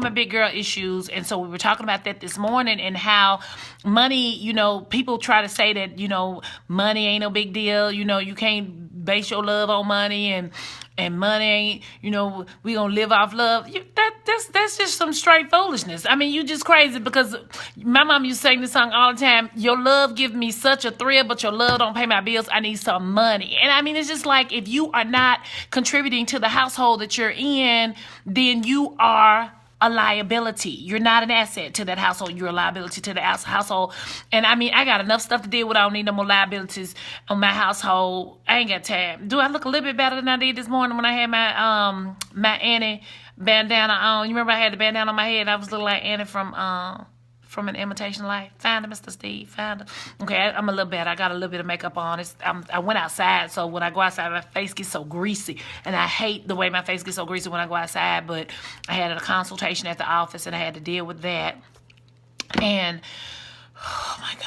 my big girl issues, and so we were talking about that this morning, and how money, people try to say that, money ain't no big deal, you can't base your love on money, and money ain't, we gonna live off love. That's just some straight foolishness. I mean, you just crazy, because my mom used to sing this song all the time. Your love gives me such a thrill, but your love don't pay my bills. I need some money. And I mean, it's just like, if you are not contributing to the household that you're in, then you are a liability. You're not an asset to that household. You're a liability to the household. And I mean, I got enough stuff to deal with. I don't need no more liabilities on my household. I ain't got time. Do I look a little bit better than I did this morning when I had my my Annie bandana on? You remember I had the bandana on my head? I was looking like Annie from An Imitation Life. Find it, Mr. Steve. Find it. Okay, I'm a little better. I got a little bit of makeup on. I went outside, so when I go outside, my face gets so greasy. And I hate the way my face gets so greasy when I go outside, but I had a consultation at the office, and I had to deal with that. And, oh my God.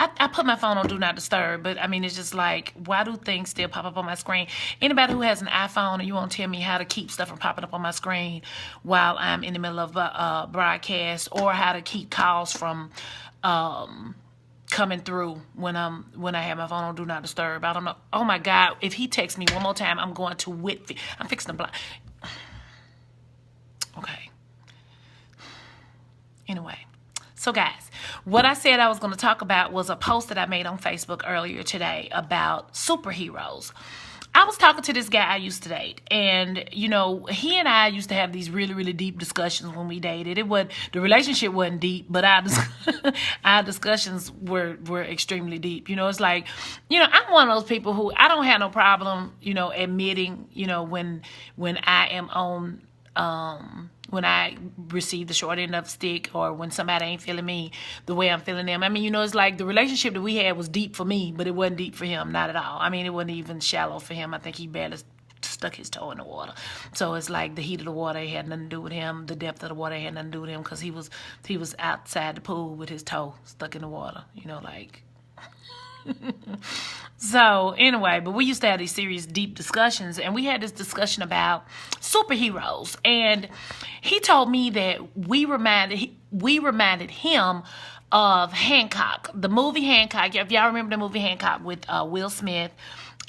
I put my phone on Do Not Disturb, but I mean, it's just like, why do things still pop up on my screen? Anybody who has an iPhone and you won't tell me how to keep stuff from popping up on my screen while I'm in the middle of a broadcast, or how to keep calls from coming through when I have my phone on Do Not Disturb. I don't know. Oh my God, if he texts me one more time, I'm going to Whitfield. I'm fixing to block. Okay. Anyway. So guys, what I said I was going to talk about was a post that I made on Facebook earlier today about superheroes. I was talking to this guy I used to date, and he and I used to have these really, really deep discussions when we dated. The relationship wasn't deep, but our discussions were extremely deep. It's like, I'm one of those people who, I don't have no problem, admitting, when I am on, when I receive the short end of the stick, or when somebody ain't feeling me the way I'm feeling them. I mean, it's like the relationship that we had was deep for me, but it wasn't deep for him, not at all. I mean, it wasn't even shallow for him. I think he barely stuck his toe in the water. So it's like the heat of the water had nothing to do with him. The depth of the water had nothing to do with him, because he was outside the pool with his toe stuck in the water, like... So anyway, but we used to have these serious, deep discussions, and we had this discussion about superheroes, and he told me that we reminded him of Hancock, the movie Hancock. If y'all remember the movie Hancock with Will Smith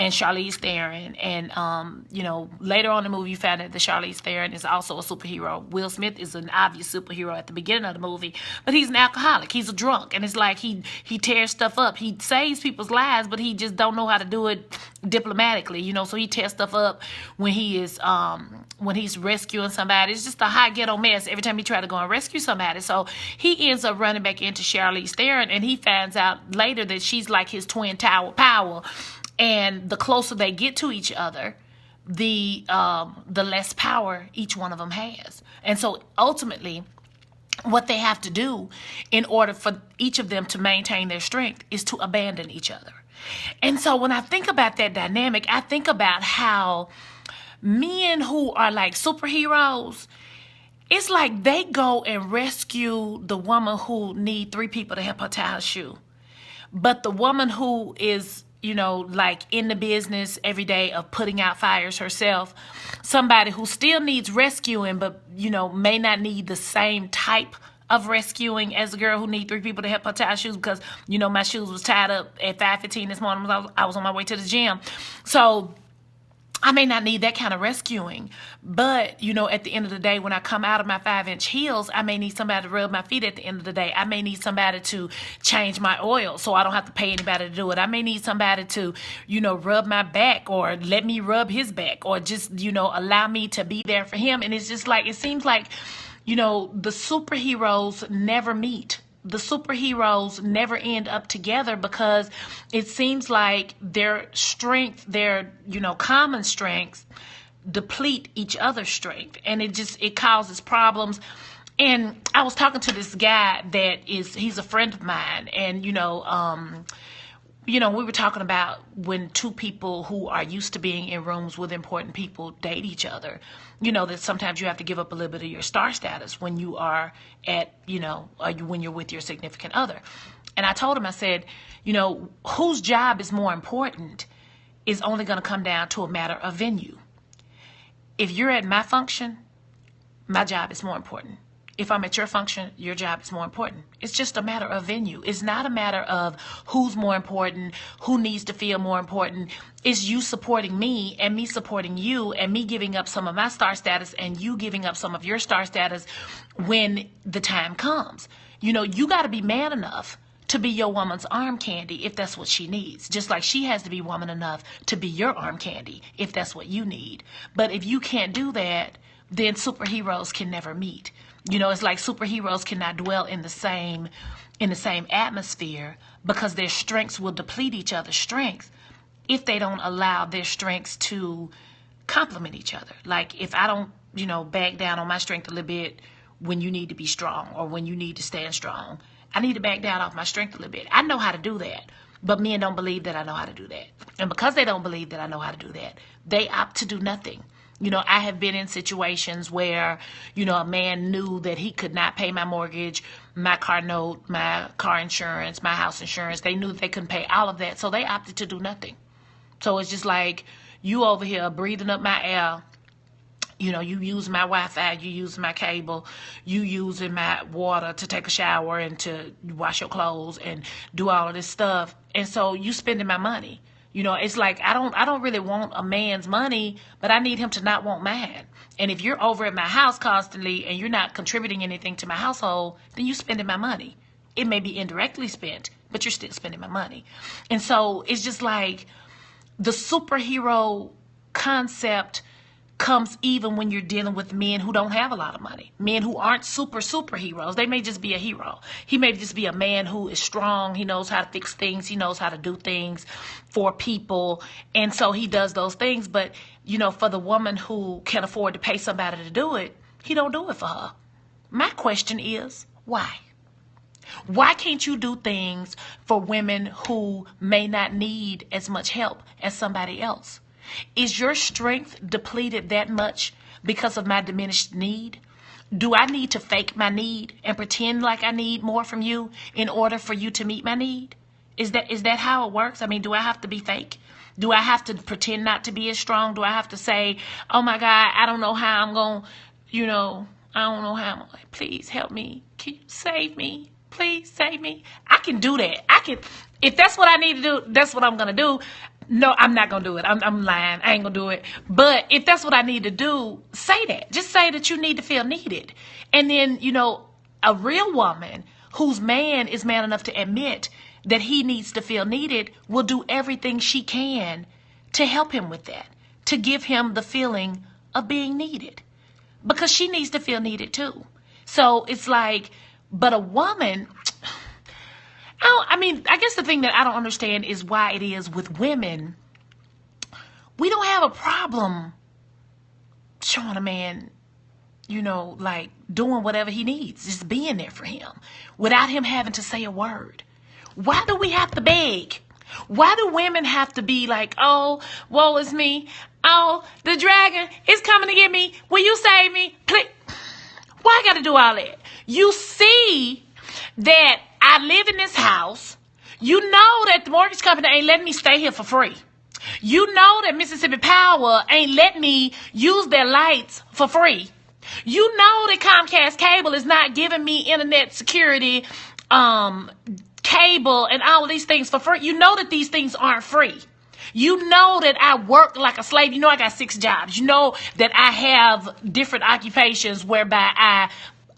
and Charlize Theron, and later on in the movie you found out that Charlize Theron is also a superhero. Will Smith is an obvious superhero at the beginning of the movie, but he's an alcoholic. He's a drunk, and it's like he tears stuff up. He saves people's lives, but he just don't know how to do it diplomatically, so he tears stuff up when he's rescuing somebody. It's just a hot ghetto mess every time he try to go and rescue somebody. So he ends up running back into Charlize Theron, and he finds out later that she's like his twin tower power. And the closer they get to each other, the less power each one of them has. And so ultimately, what they have to do in order for each of them to maintain their strength is to abandon each other. And so when I think about that dynamic, I think about how men who are like superheroes, it's like they go and rescue the woman who need 3 people to help her tie her shoe. But the woman who is like in the business every day of putting out fires herself, somebody who still needs rescuing, but, may not need the same type of rescuing as a girl who need 3 people to help her tie shoes, because, my shoes was tied up at 5:15 this morning. I was on my way to the gym. So I may not need that kind of rescuing, but, at the end of the day, when I come out of my 5-inch heels, I may need somebody to rub my feet at the end of the day. I may need somebody to change my oil so I don't have to pay anybody to do it. I may need somebody to, rub my back, or let me rub his back, or just, allow me to be there for him. And it's just like, it seems like, the superheroes never meet. The superheroes never end up together, because it seems like their strength, their, common strengths deplete each other's strength. And it causes problems. And I was talking to this guy he's a friend of mine. And, we were talking about when 2 people who are used to being in rooms with important people date each other, that sometimes you have to give up a little bit of your star status when you are at, when you're with your significant other. And I told him, I said, whose job is more important is only going to come down to a matter of venue. If you're at my function, my job is more important. If I'm at your function, your job is more important. It's just a matter of venue. It's not a matter of who's more important, who needs to feel more important. It's you supporting me and me supporting you and me giving up some of my star status and you giving up some of your star status when the time comes. You know, you got to be man enough to be your woman's arm candy if that's what she needs. Just like she has to be woman enough to be your arm candy if that's what you need. But if you can't do that, then superheroes can never meet. You know, it's like superheroes cannot dwell in the same atmosphere because their strengths will deplete each other's strengths if they don't allow their strengths to complement each other. Like if I don't, you know, back down on my strength a little bit when you need to be strong or when you need to stand strong, I need to back down off my strength a little bit. I know how to do that, but men don't believe that I know how to do that. And because they don't believe that I know how to do that, they opt to do nothing. You know, I have been in situations where, you know, a man knew that he could not pay my mortgage, my car note, my car insurance, my house insurance. They knew that they couldn't pay all of that, so they opted to do nothing. So it's just like you over here breathing up my air. You know, you use my Wi-Fi, you use my cable, you using my water to take a shower and to wash your clothes and do all of this stuff. And so you spending my money. You know, it's like I don't really want a man's money, but I need him to not want mine. And if you're over at my house constantly and you're not contributing anything to my household, then you're spending my money. It may be indirectly spent, but you're still spending my money. And so it's just like the superhero concept comes even when you're dealing with men who don't have a lot of money, men who aren't superheroes. They may just be a hero. He may just be a man who is strong. He knows how to fix things. He knows how to do things for people. And so he does those things. But, you know, for the woman who can afford to pay somebody to do it, he don't do it for her. My question is, why? Why can't you do things for women who may not need as much help as somebody else? Is your strength depleted that much because of my diminished need? Do I need to fake my need and pretend like I need more from you in order for you to meet my need? Is that how it works? I mean, do I have to be fake? Do I have to pretend not to be as strong? Do I have to say, oh my God, I don't know how I'm going to, you know, I don't know how I'm like, please help me. Can you save me? Please save me. I can do that. If that's what I need to do, that's what I'm going to do. No, I'm not going to do it. I'm lying. I ain't going to do it. But if that's what I need to do, say that. Just say that you need to feel needed. And then, you know, a real woman whose man is man enough to admit that he needs to feel needed will do everything she can to help him with that, to give him the feeling of being needed. Because she needs to feel needed too. So it's like, but a woman... I guess the thing that I don't understand is why it is with women, we don't have a problem showing a man, you know, like doing whatever he needs, just being there for him without him having to say a word. Why do we have to beg? Why do women have to be like, oh, woe is me. Oh, the dragon is coming to get me. Will you save me? Please. Why I got to do all that? You see that I live in this house. You know that the mortgage company ain't letting me stay here for free. You know that Mississippi Power ain't letting me use their lights for free. You know that Comcast Cable is not giving me internet security, cable, and all of these things for free. You know that these things aren't free. You know that I work like a slave. You know I got 6 jobs. You know that I have different occupations whereby I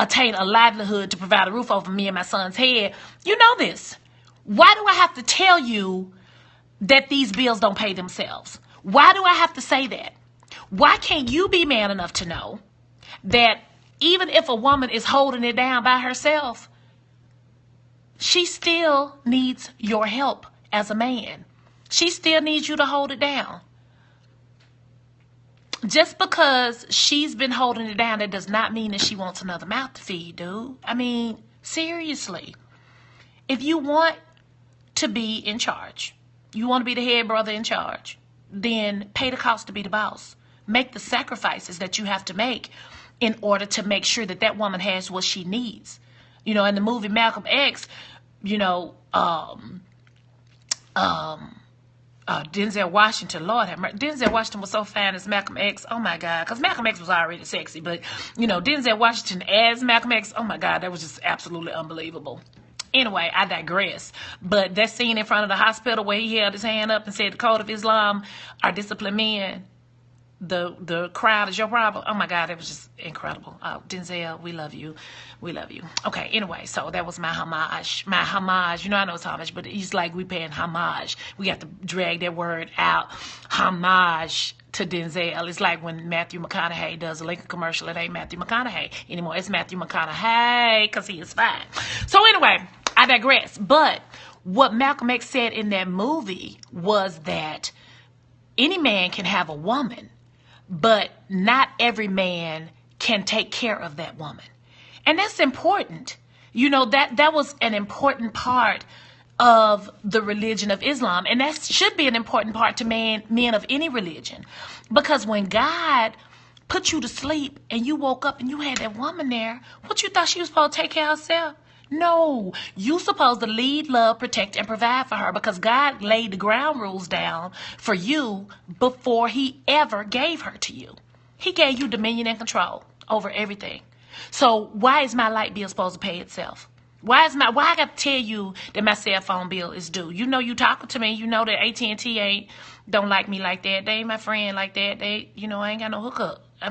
attain a livelihood to provide a roof over me and my son's head. You know this. Why do I have to tell you that these bills don't pay themselves? Why do I have to say that? Why can't you be man enough to know that even if a woman is holding it down by herself, she still needs your help as a man. She still needs you to hold it down. Just because she's been holding it down, that does not mean that she wants another mouth to feed, dude. I mean, seriously. If you want to be in charge, you want to be the head brother in charge, then pay the cost to be the boss. Make the sacrifices that you have to make in order to make sure that that woman has what she needs. You know, in the movie Malcolm X, you know, Denzel Washington, Lord have mercy. Denzel Washington was so fine as Malcolm X. Oh my God. Because Malcolm X was already sexy. But, Denzel Washington as Malcolm X, oh my God, that was just absolutely unbelievable. Anyway, I digress. But that scene in front of the hospital where he held his hand up and said, the code of Islam are disciplined men. The crowd is your problem. Oh my God, it was just incredible. Denzel, we love you. We love you. Okay, anyway, so that was my homage. My homage. I know it's homage, but it's like we paying homage. We have to drag that word out. Homage to Denzel. It's like when Matthew McConaughey does a Lincoln commercial. It ain't Matthew McConaughey anymore. It's Matthew McConaughey because he is fine. So anyway, I digress. But what Malcolm X said in that movie was that any man can have a woman, but not every man can take care of that woman. And that's important. That was an important part of the religion of Islam. And that should be an important part to men of any religion. Because when God put you to sleep and you woke up and you had that woman there, what you thought she was supposed to take care of herself? No, you supposed to lead, love, protect, and provide for her because God laid the ground rules down for you before he ever gave her to you. He gave you dominion and control over everything. So why is my light bill supposed to pay itself? Why I got to tell you that my cell phone bill is due? You talking to me. You know that AT&T don't like me like that. They ain't my friend like that. I ain't got no hookup. I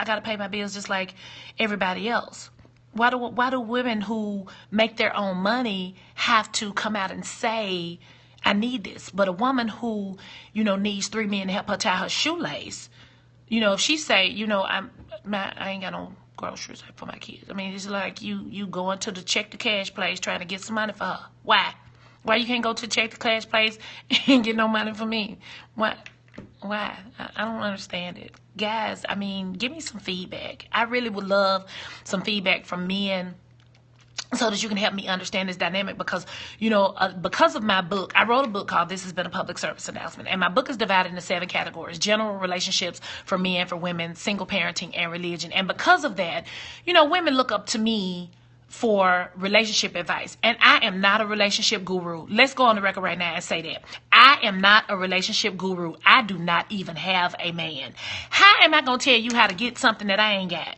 got to pay my bills just like everybody else. Why do women who make their own money have to come out and say, I need this? But a woman who, needs 3 men to help her tie her shoelace, if she say, I ain't got no groceries for my kids. I mean, it's like you going to the check the cash place trying to get some money for her. Why? Why you can't go to the check the cash place and get no money for me? Why? I don't understand it. Guys, give me some feedback. I really would love some feedback from men so that you can help me understand this dynamic because, because of my book, I wrote a book called This Has Been a Public Service Announcement. And my book is divided into 7 categories: general relationships for men, for women, single parenting, and religion. And because of that, women look up to me for relationship advice. And I am not a relationship guru. Let's go on the record right now and say that. I am not a relationship guru. I do not even have a man. How am I going to tell you how to get something that I ain't got?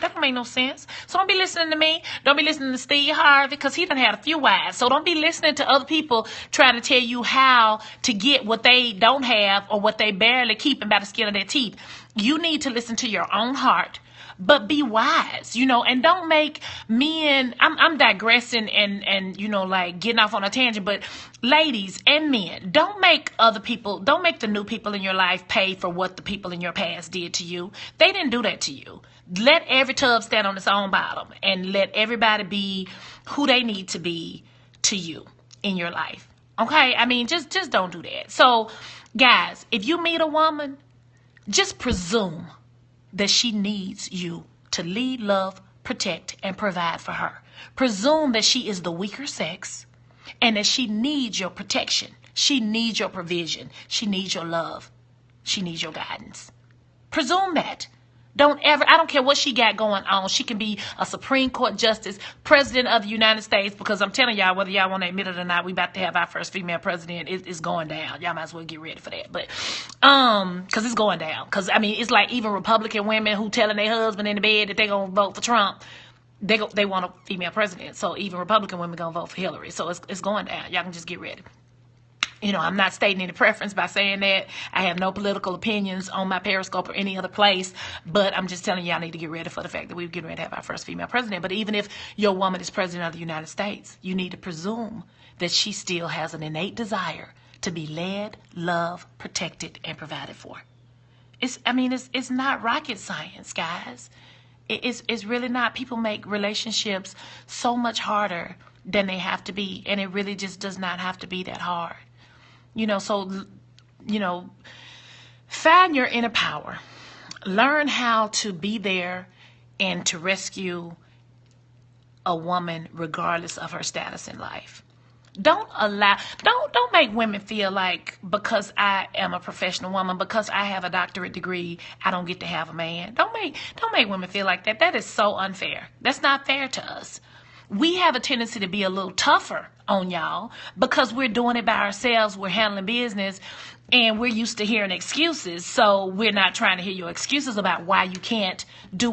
That don't make no sense. So don't be listening to me. Don't be listening to Steve Harvey because he done had a few wives. So don't be listening to other people trying to tell you how to get what they don't have or what they barely keeping by the skin of their teeth. You need to listen to your own heart. But be wise, and don't make men, I'm digressing and like getting off on a tangent, but ladies and men, don't make the new people in your life pay for what the people in your past did to you. They didn't do that to you. Let every tub stand on its own bottom and let everybody be who they need to be to you in your life. Okay? Just don't do that. So guys, if you meet a woman, just presume that she needs you to lead, love, protect, and provide for her. Presume that she is the weaker sex and that she needs your protection. She needs your provision. She needs your love. She needs your guidance. Presume that. I don't care what she got going on. She can be a Supreme Court justice, president of the United States, because I'm telling y'all, whether y'all want to admit it or not, we about to have our first female president. It's going down. Y'all might as well get ready for that. But, cause it's going down. Cause it's like even Republican women who telling their husband in the bed that they gonna vote for Trump. They want a female president. So even Republican women gonna vote for Hillary. So it's going down. Y'all can just get ready. I'm not stating any preference by saying that. I have no political opinions on my Periscope or any other place, but I'm just telling y'all need to get ready for the fact that we're getting ready to have our first female president. But even if your woman is president of the United States, you need to presume that she still has an innate desire to be led, loved, protected, and provided for. It's not rocket science, guys. It's really not. People make relationships so much harder than they have to be, and it really just does not have to be that hard. Find your inner power. Learn how to be there and to rescue a woman regardless of her status in life. Don't make women feel like because I am a professional woman, because I have a doctorate degree, I don't get to have a man. Don't make women feel like that. That is so unfair. That's not fair to us. we have a tendency to be a little tougher on y'all because we're doing it by ourselves. We're handling business and we're used to hearing excuses. So we're not trying to hear your excuses about why you can't do